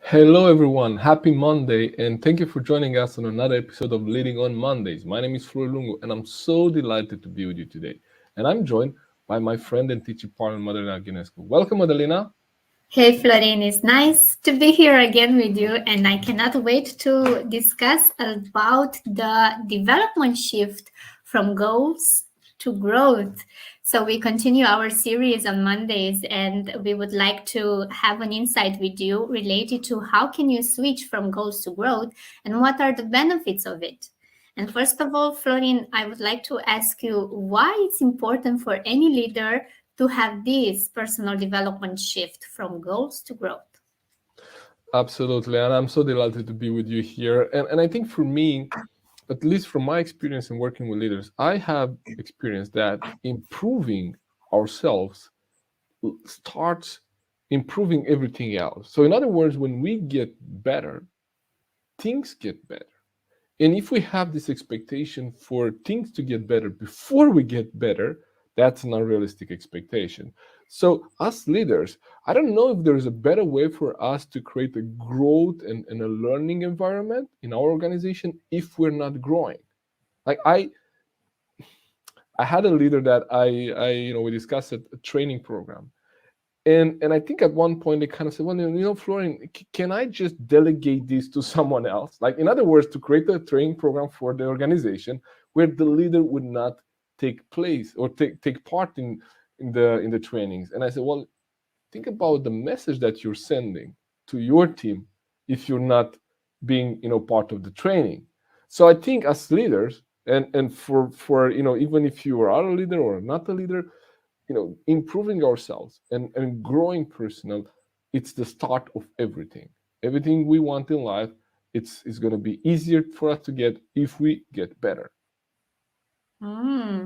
Hello, everyone. Happy Monday, and thank you for joining us on another episode of Leading on Mondays. My name is Florin, and I'm so delighted to be with you today. And I'm joined by my friend and teaching partner, Madalina and Welcome, Madalina. Hey Florin, it's nice to be here again with you, and I cannot wait to discuss about the development shift from goals to growth. So we continue our series on Mondays, and we would like to have an insight with you related to how can you switch from goals to growth, and what are the benefits of it. And first of all, Florin, I would like to ask you why it's important for any leader to have this personal development shift from goals to growth. Absolutely, and I'm so delighted to be with you here. And I think for me, at least from my experience in working with leaders, I have experienced that improving ourselves starts improving everything else. So, in other words, when we get better, things get better. And if we have this expectation for things to get better before we get better, that's an unrealistic expectation. So, as leaders, I don't know if there's a better way for us to create a growth and a learning environment in our organization if we're not growing. Like I had a leader that we discussed a training program, and I think at one point they kind of said, well, Florin, can I just delegate this to someone else? Like, in other words, to create a training program for the organization where the leader would not take place or take part in the trainings. And I said, well, think about the message that you're sending to your team if you're not being part of the training. So I think as leaders, and for even if you are a leader or not a leader, improving ourselves and growing personal, it's the start of everything we want in life. It's going to be easier for us to get if we get better.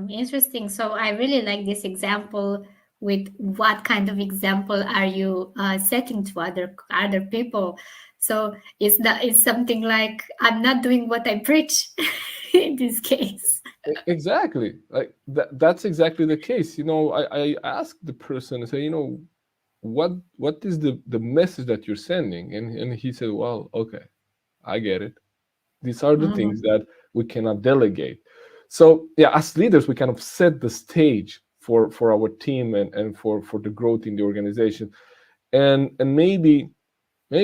Interesting. So I really like this example. With what kind of example are you setting to other people? So is something like I'm not doing what I preach in this case. Exactly, like that's exactly the case. I asked the person, I say, what is the message that you're sending? And he said, well, okay, I get it. These are the things Mhm. that we cannot delegate. So yeah, as leaders, we kind of set the stage for our team and for the growth in the organization. And maybe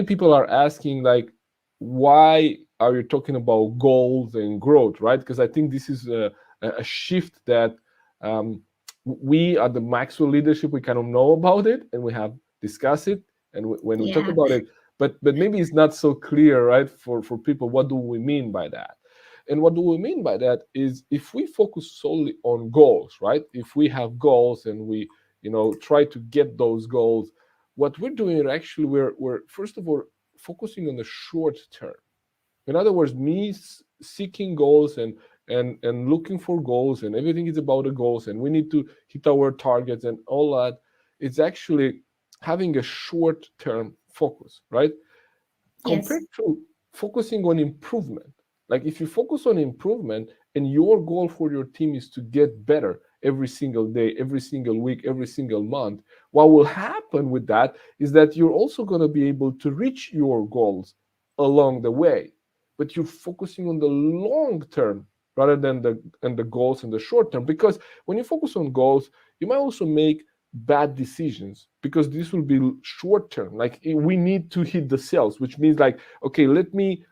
people are asking, like, why are you talking about goals and growth, right? Because I think this is a shift that um, we at the Maxwell leadership, we kind of know about it and we have discussed it, and when we talk Yeah. about it, but maybe it's not so clear, right, for people. What do we mean by that? And what do we mean by that is, if we focus solely on goals, right? If we have goals and we try to get those goals, what we're doing is actually we're first of all focusing on the short term. In other words, me seeking goals and looking for goals, and everything is about the goals, and we need to hit our targets and all that. It's actually having a short term focus, right? Yes. Compared to focusing on improvement. Like, if you focus on improvement and your goal for your team is to get better every single day, every single week, every single month, what will happen with that is that you're also going to be able to reach your goals along the way. But you're focusing on the long term rather than the goals in the short term. Because when you focus on goals, you might also make bad decisions, because this will be short term. Like, we need to hit the sales, which means, like, okay, let me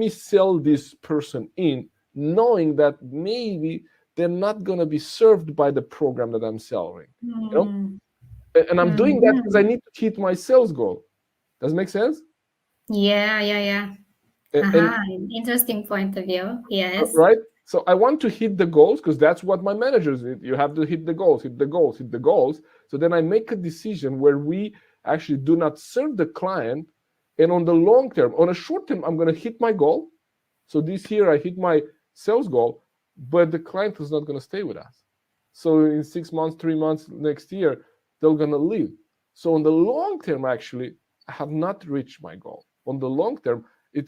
sell this person in, knowing that maybe they're not going to be served by the program that I'm selling, you know Mm. and I'm doing that because I Mhm. need to hit my sales goal. Does it make sense? Yeah, yeah, yeah. And Interesting point of view. Yes. right, so I want to hit the goals because that's what my managers did. You have to hit the goals, hit the goals, hit the goals. So then I make a decision where we actually do not serve the client. And on the long term, on a short term, I'm going to hit my goal. So this year I hit my sales goal, but the client is not going to stay with us. So in 6 months, 3 months, next year, they're going to leave. So on the long term, actually, I have not reached my goal. On the long term,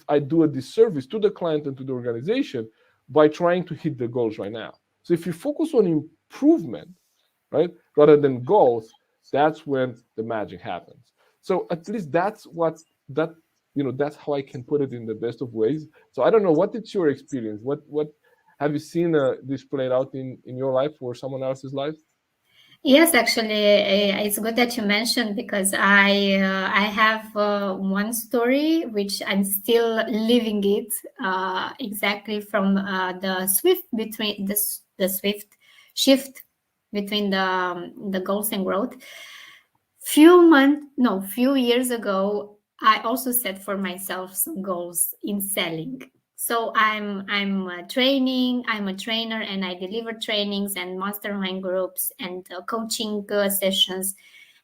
I do a disservice to the client and to the organization by trying to hit the goals right now. So if you focus on improvement, right, rather than goals, that's when the magic happens. So at least that's what that that's how I can put it in the best of ways. So I don't know, what is your experience? What have you seen this played out in your life or someone else's life? Yes, actually, it's good that you mentioned because I have one story which I'm still living it exactly from the swift between the swift shift between the goals and growth. Few years ago, I also set for myself some goals in selling. So I'm training. I'm a trainer, and I deliver trainings and mastermind groups and coaching sessions.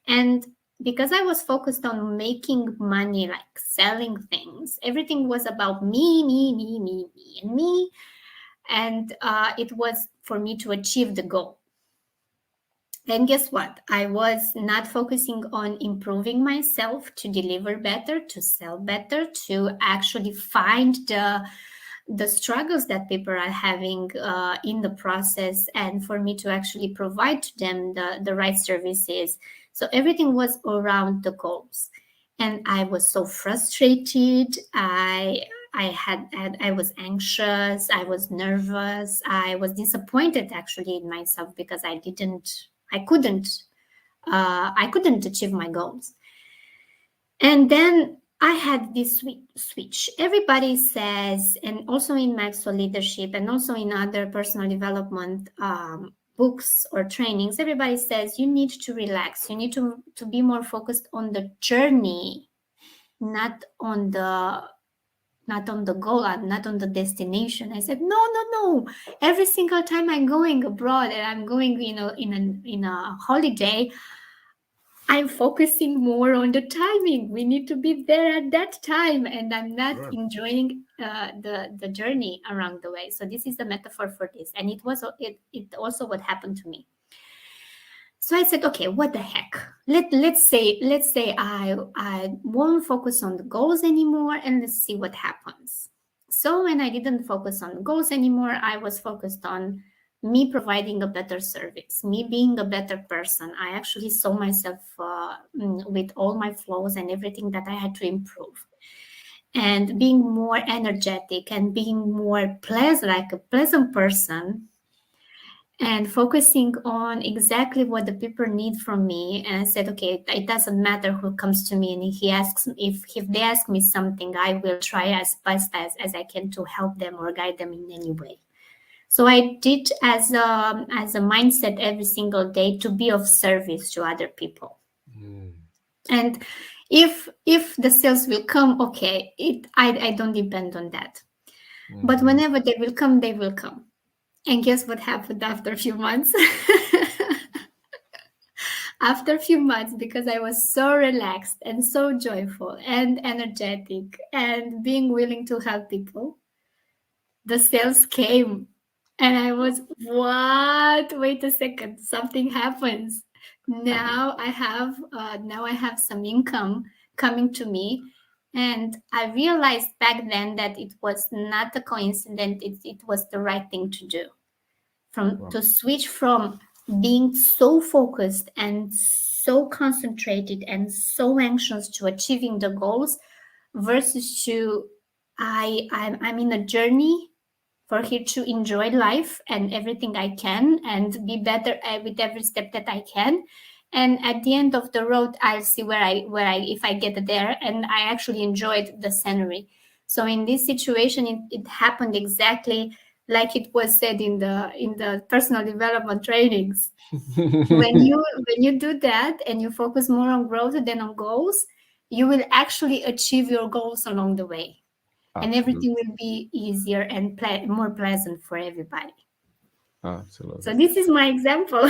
And because I was focused on making money, like selling things, everything was about me, and me. And it was for me to achieve the goal. And guess what? I was not focusing on improving myself to deliver better, to sell better, to actually find the struggles that people are having in the process, and for me to actually provide to them the right services. So everything was around the goals, and I was so frustrated. I was anxious. I was nervous. I was disappointed actually in myself because I couldn't I couldn't achieve my goals. And then I had this switch. Everybody says, and also in Maxwell leadership and also in other personal development books or trainings, everybody says you need to relax. You need to be more focused on the journey, not on the goal, not on the destination. I said, no, no, no. Every single time I'm going abroad and I'm going, in a holiday, I'm focusing more on the timing. We need to be there at that time, and I'm not Right. enjoying the journey around the way. So this is the metaphor for this, and it also what happened to me. So I said, okay, what the heck? Let's say I won't focus on the goals anymore, and let's see what happens. So when I didn't focus on goals anymore, I was focused on me providing a better service, me being a better person. I actually saw myself with all my flaws and everything that I had to improve, and being more energetic and being more pleasant, like a pleasant person, and focusing on exactly what the people need from me. And I said, okay, it doesn't matter who comes to me, and if they ask me something, I will try as best as I can to help them or guide them in any way. So I did as a mindset every single day to be of service to other people. Mm. And if the sales will come, okay, I don't depend on that. But Mhm. whenever they will come, they will come. And guess what happened after a few months? After a few months, because I was so relaxed and so joyful and energetic and being willing to help people, the sales came. And I was, what? Wait a second, something happens. Now I have some income coming to me. And I realized back then that it was not a coincidence, it was the right thing to do. From Wow. to switch from being so focused and so concentrated and so anxious to achieving the goals versus to I'm in a journey for here to enjoy life and everything I can and be better with every step that I can. And at the end of the road, I'll see where I if I get there. And I actually enjoyed the scenery. So in this situation, it happened exactly like it was said in the personal development trainings. When you do that and you focus more on growth than on goals, you will actually achieve your goals along the way, and Absolutely. everything will be easier and more pleasant for everybody. So Absolutely. this is my example.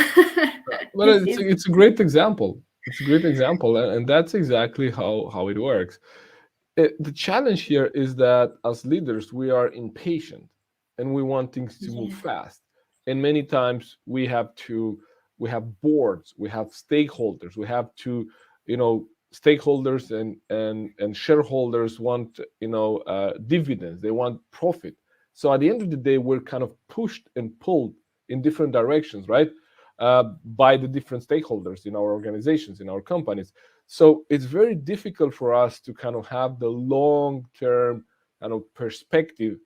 But This it's is it's a great example. It's a great example, and that's exactly how it works. The challenge here is that as leaders, we are impatient and we want things to move yeah, fast. And many times we have boards, we have stakeholders, we have to, stakeholders and shareholders want, dividends, they want profit. So at the end of the day, we're kind of pushed and pulled in different directions, right? by the different stakeholders in our organizations, in our companies. So it's very difficult for us to kind of have the long term kind of perspective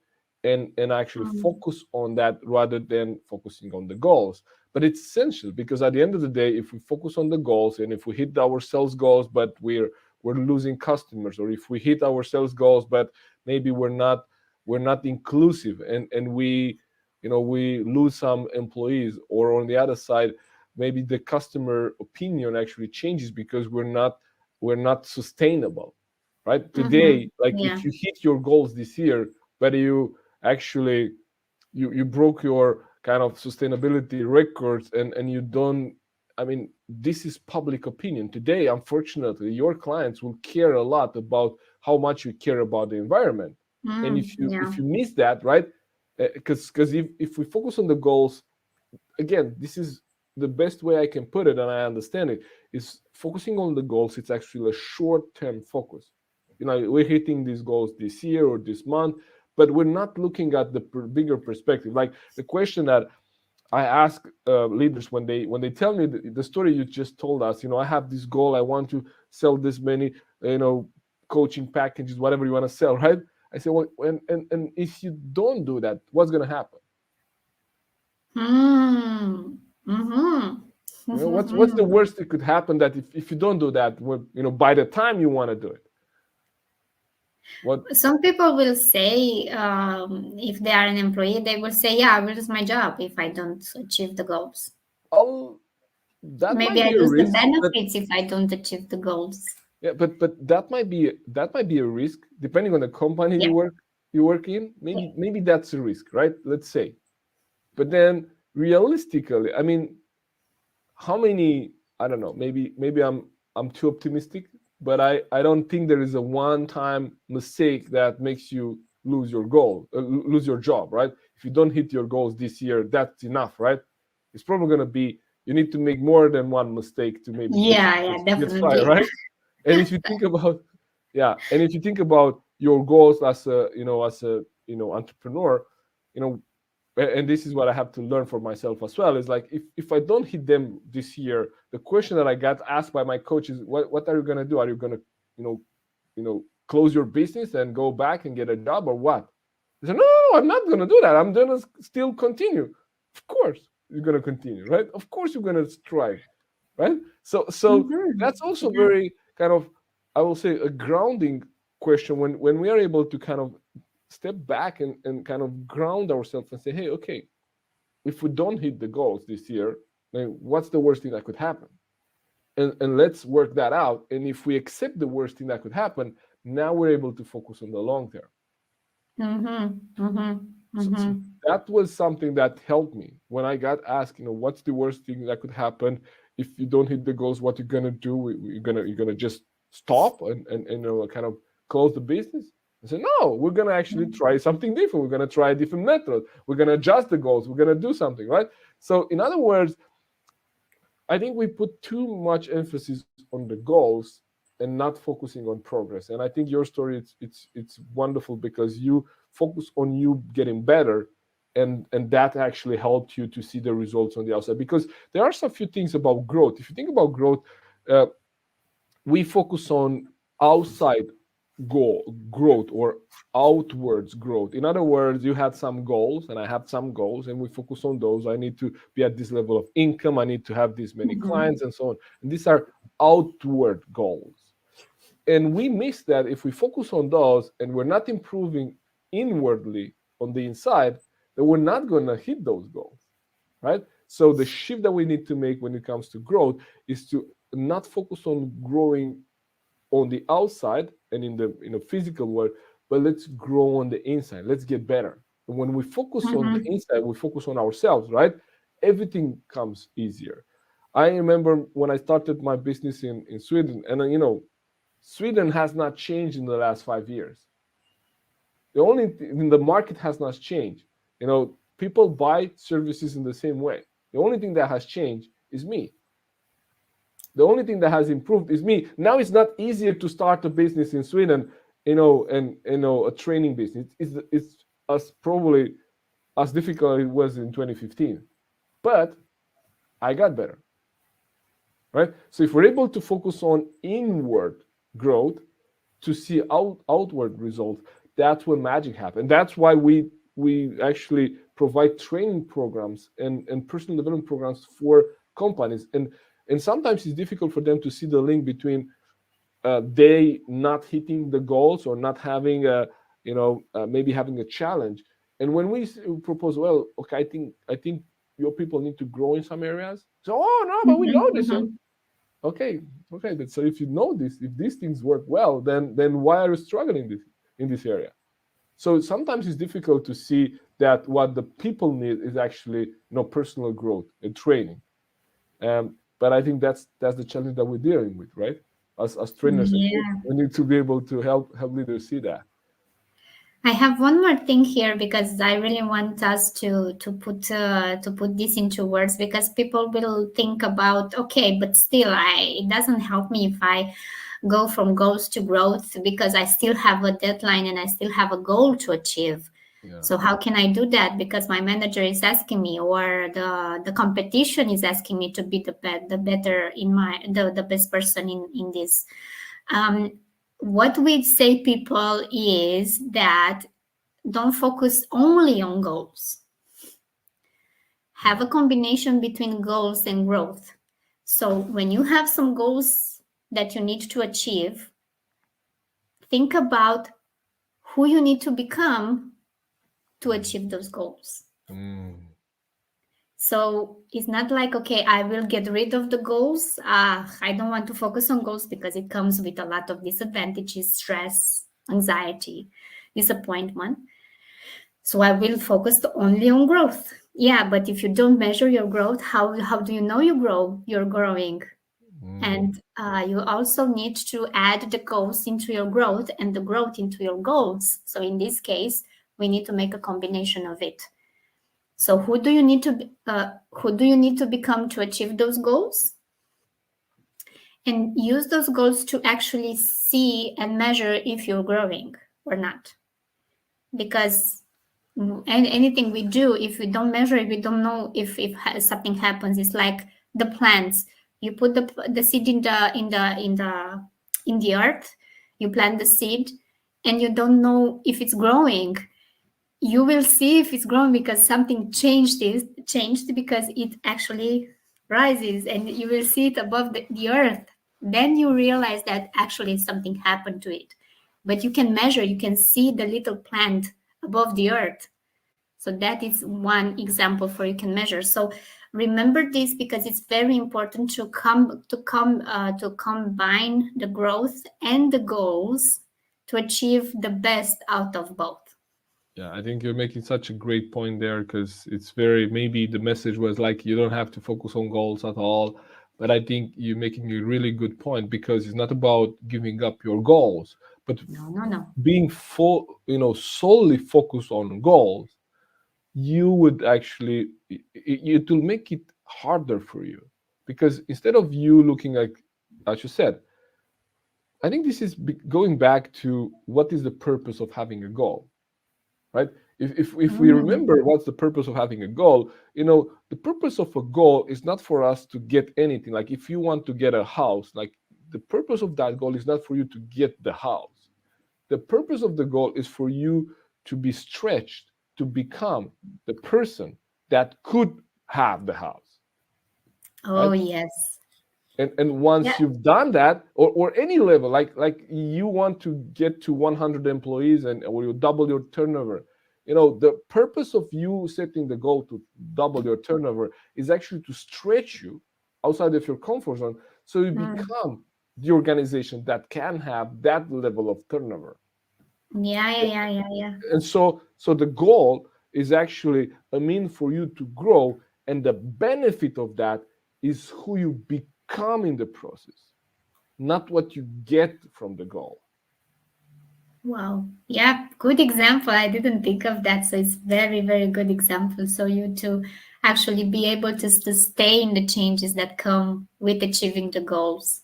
and actually Mm. focus on that rather than focusing on the goals. But it's essential because at the end of the day, if we focus on the goals and if we hit our sales goals, but we're losing customers, or if we hit our sales goals, but maybe we're not inclusive, and we we lose some employees, or on the other side, maybe the customer opinion actually changes because we're not sustainable, right? Today, like Yeah. if you hit your goals this year, but you actually you broke your kind of sustainability records, and you don't, I mean, this is public opinion today. Unfortunately, your clients will care a lot about how much you care about the environment. And if you Yeah. if you miss that, right, because if we focus on the goals, again, this is the best way I can put it, and I understand it, is focusing on the goals. It's actually a short-term focus. We're hitting these goals this year or this month, but we're not looking at the bigger perspective. Like the question that I ask leaders when they tell me the story you just told us. I have this goal. I want to sell this many, coaching packages, whatever you want to sell, right? I say, well, and if you don't do that, what's going to happen? Mm. Mm-hmm. What's the worst that could happen, that if you don't do that, by the time you want to do it, what? Some people will say, if they are an employee, they will say, "Yeah, I will lose my job if I don't achieve the goals. Oh, that Maybe might I be a lose the risk, but benefits if I don't achieve the goals." yeah, but that might be a risk depending on the company Yeah. you work in. Yeah. Maybe that's a risk, right? Let's say. But then realistically, I mean, how many, I don't know, maybe I'm too optimistic, but I don't think there is a one time mistake that makes you lose your goal, lose your job, right? If you don't hit your goals this year, that's enough, right? It's probably going to be, you need to make more than one mistake to maybe Yeah. Yeah. get fired, Definitely. right? And if you think about, yeah, and if you think about your goals as a entrepreneur, you know and this is what I have to learn for myself as well, is like, if I don't hit them this year, the question that I got asked by my coach is, what are you going to do? Are you going to you know close your business and go back and get a job, or what? I said, no, I'm not going to do that. I'm going to still continue. Of course you're going to continue, right? Of course you're going to strive, right? So Mm-hmm. that's also Yeah. very kind of, I will say, a grounding question, when we are able to kind of step back and kind of ground ourselves and say, hey, okay, if we don't hit the goals this year, then what's the worst thing that could happen? And let's work that out. And if we accept the worst thing that could happen, now we're able to focus on the long term. Mm-hmm. Mm-hmm. So Mm-hmm. that was something that helped me when I got asked, what's the worst thing that could happen if you don't hit the goals? What you're gonna do? You're gonna just stop and kind of close the business? I said, no, we're gonna actually try something different. We're gonna try a different method. We're gonna adjust the goals. We're gonna do something, right? So in other words, I think we put too much emphasis on the goals and not focusing on progress. And I think your story, it's wonderful because you focus on you getting better, and that actually helped you to see the results on the outside. Because there are some few things about growth. If you think about growth, uh, we focus on outside goal growth, or outwards growth. In other words, you had some goals and I have some goals, and we focus on those. I need to be at this level of income, I need to have this many Mm-hmm. clients, and so on. And these are outward goals, and we miss that. If we focus on those and we're not improving inwardly on the inside, then we're not going to hit those goals, right? So the shift that we need to make when it comes to growth is to not focus on growing on the outside and in the physical world, but let's grow on the inside. Let's get better. And when we focus on the Mm-hmm. inside, we focus on ourselves, right? Everything comes easier. I remember when I started my business in Sweden, and Sweden has not changed in the last 5 years. The market has not changed. People buy services in the same way. The only thing that has changed is me. The only thing that has improved is me. Now it's not easier to start a business in Sweden, and a training business. It's as probably as difficult as it was in 2015. But I got better, right? So if we're able to focus on inward growth to see outward results, that's when magic happens. That's why we actually provide training programs and personal development programs for companies. And sometimes it's difficult for them to see the link between they not hitting the goals or not having a, maybe having a challenge. And when we propose, well, okay, I think your people need to grow in some areas. So, oh no, but we know Mhm, this. mhm. Okay, okay. So if you know this, if these things work well, then why are you struggling in this area? So sometimes it's difficult to see that what the people need is actually personal growth and training. But I think that's the challenge that we're dealing with, right? As trainers and coaches, Yeah. we need to be able to help leaders see that. I have one more thing here because I really want us to put this into words because people will think about, okay, but still it doesn't help me if I go from goals to growth because I still have a deadline and I still have a goal to achieve. Yeah, So how can I do that? Because my manager is asking me, or the competition is asking me to be the better in the best person in this. Um, what we say people is that don't focus only on goals. Have a yeah. combination between goals and growth. So when you have some goals that you need to achieve, think about who you need to become to Mm, achieve those goals. mm, So it's not like, okay, I will get rid of the goals. I don't want to focus on goals because it comes with a lot of disadvantages, stress, anxiety, disappointment. So I will focus only on growth. Yeah, but if you don't measure your growth, how do you know you're growing? mm. And you also need to add the goals into your growth and the growth into your goals. So in this case, we need to make a combination of it. So who do you need to become to achieve those goals? And use those goals to actually see and measure if you're growing or not. Because and anything we do, if we don't measure it, we don't know if something happens. It's like the plants. You put the seed in the earth. You plant the seed, and you don't know if it's growing. You will see if it's growing because something changed because it actually rises, and you will see it above the earth. Then you realize that actually something happened to it. But you can measure. You can see the little plant above the earth. So that is one example for you can measure. So remember this because it's very important to combine the growth and the goals to achieve the best out of both. Yeah, I think you're making such a great point there because it's very, maybe the message was like you don't have to focus on goals at all. But I think you're making a really good point because it's not about giving up your goals, but No, no, no. being solely focused on goals. You would actually, it will make it harder for you because instead of you looking like, as you said, I think this is going back to what is the purpose of having a goal, right? If we Mm, remember what's the purpose of having a goal, the purpose of a goal is not for us to get anything. Like if you want to get a house, like the purpose of that goal is not for you to get the house. The purpose of the goal is for you to be stretched to become the person that could have the house, oh right? yes. And Yeah. once you've done that, or any level, like you want to get to 100 employees and or you double your turnover, the purpose of you setting the goal to double your turnover is actually to stretch you outside of your comfort zone so you Mm. become the organization that can have that level of turnover. Yeah, yeah, yeah, yeah, yeah. And so the goal is actually a mean for you to grow, and the benefit of that is who you become in the process, not what you get from the goal. Wow. Yeah, good example. I didn't think of that. So it's very, very good example. So you to actually be able to sustain the changes that come with achieving the goals.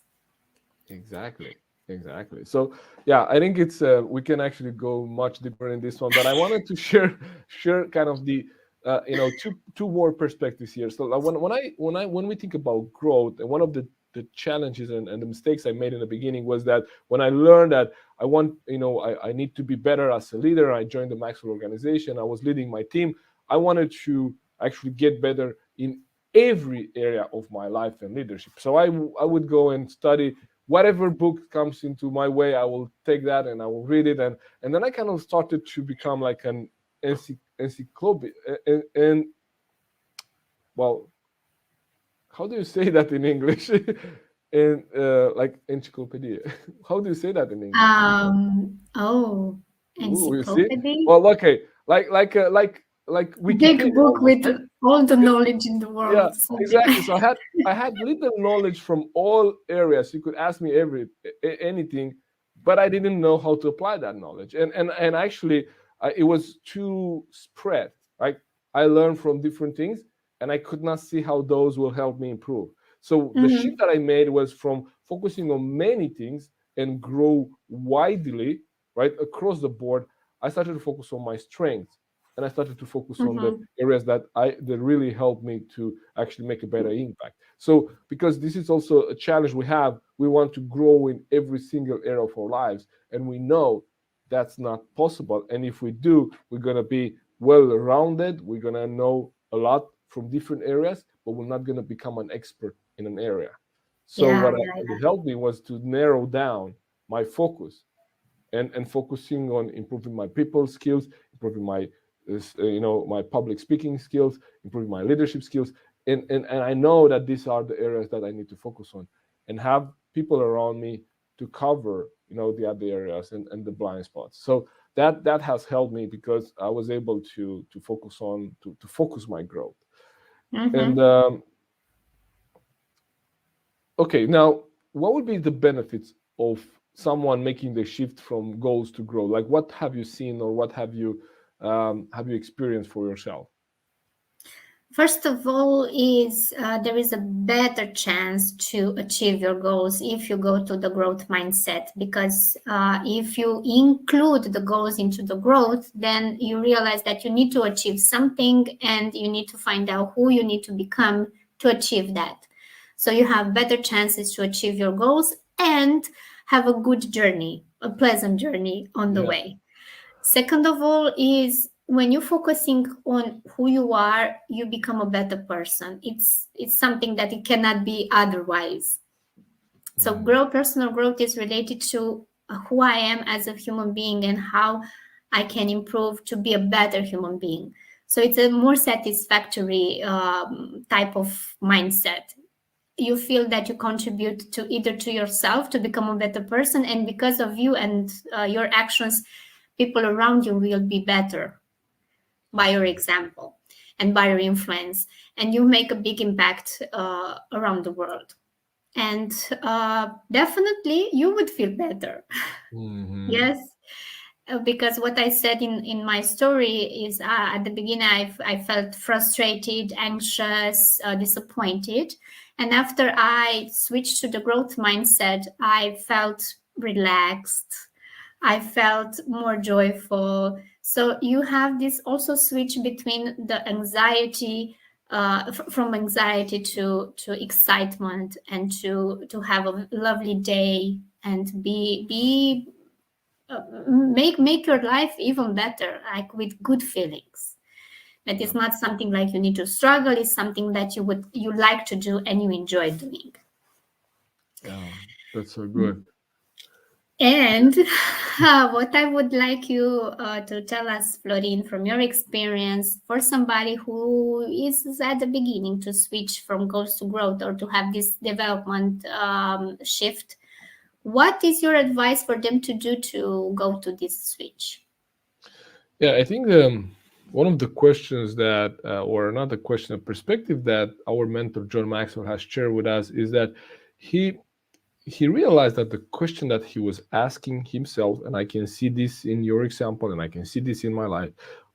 Exactly, exactly. So yeah, I think it's we can actually go much deeper in this one, but I wanted to share kind of two more perspectives here. So like, when we think about growth, and one of the challenges and the mistakes I made in the beginning was that when I learned that I need to be better as a leader, I joined the Maxwell organization. I was leading my team. I wanted to actually get better in every area of my life and leadership. So I would go and study whatever book comes into my way. I will take that and I will read it, and then I kind of started to become like an encyclopedia. And well, how do you say that in English? And like encyclopedia. How do you say that in English? Oh, Ooh, you see? encyclopedia. Well, okay, like Wikipedia Big book almost, with right? all the knowledge in the Yeah, world. Something. exactly. So I had little knowledge from all areas. You could ask me anything, but I didn't know how to apply that knowledge. And actually, it was too spread. Right? I learned from different things, and I could not see how those will help me improve. So the shift Mhm, that I made was from focusing on many things and grow widely, right, across the board. I started to focus on my strengths, and I started to focus on the mhm. areas that really help me to actually make a better impact. So because this is also a challenge we have, we want to grow in every single area of our lives, and we know that's not possible. And if we do, we're gonna be well rounded. We're gonna know a lot from different areas, but we're not gonna become an expert in an area. So Yeah, what it helped me was to narrow down my focus, and focusing on improving my people skills, improving my my public speaking skills, improving my leadership skills, and I know that these are the areas that I need to focus on, and have people around me to cover the other areas and the blind spots. So that has helped me because I was able to focus on to focus my growth. And yeah. okay, now what would be the benefits of someone making the shift from goals to grow? Like, what have you seen, or what have you experienced for yourself? First of all, is there is a better chance to achieve your goals if you go to the growth mindset. Because if you include the goals into the growth, then you realize that you need to achieve something, and you need to find out who you need to become to achieve that. So you have better chances to achieve your goals and have a good journey, a pleasant journey on the Yeah. way. Second of all, is when you're focusing on who you are, you become a better person. It's something that it cannot be otherwise. So Mm. personal growth is related to who I am as a human being and how I can improve to be a better human being. So it's a more satisfactory type of mindset. You feel that you contribute to either to yourself to become a better person, and because of you and your actions, people around you will be better by your example and by your influence, and you make a big impact around the world. And definitely you would feel better. Hmm. Yes. Because what I said in my story is at the beginning I felt frustrated, anxious, disappointed. And after I switched to the growth mindset, I felt relaxed. I felt more joyful. So you have this also switch between the anxiety, from anxiety to excitement, and to have a lovely day and be make your life even better, like with good feelings. That Yeah. is not something like you need to struggle. It's something that you like to do and you enjoy doing. Yeah. That's so good. And what I would like you to tell us, Florin, from your experience, for somebody who is at the beginning to switch from goals to growth or to have this development shift, what is your advice for them to do to go to this switch? Yeah, I think one of the questions that, or not the question, a perspective that our mentor John Maxwell has shared with us is that he he realized that the question that he was asking himself, and I can see this in your example, and I can see this in my life,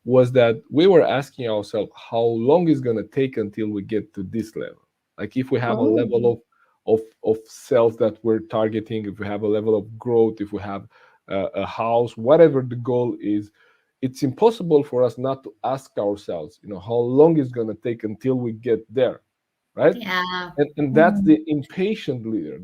was that we were asking ourselves how long is going to take until we get to this level. Like if we have a Oh, level of self that we're targeting, if we have a level of growth, if we have a house, whatever the goal is, it's impossible for us not to ask ourselves, how long it's going to take until we get there, right? Yeah. And that's Mm. the impatient leader.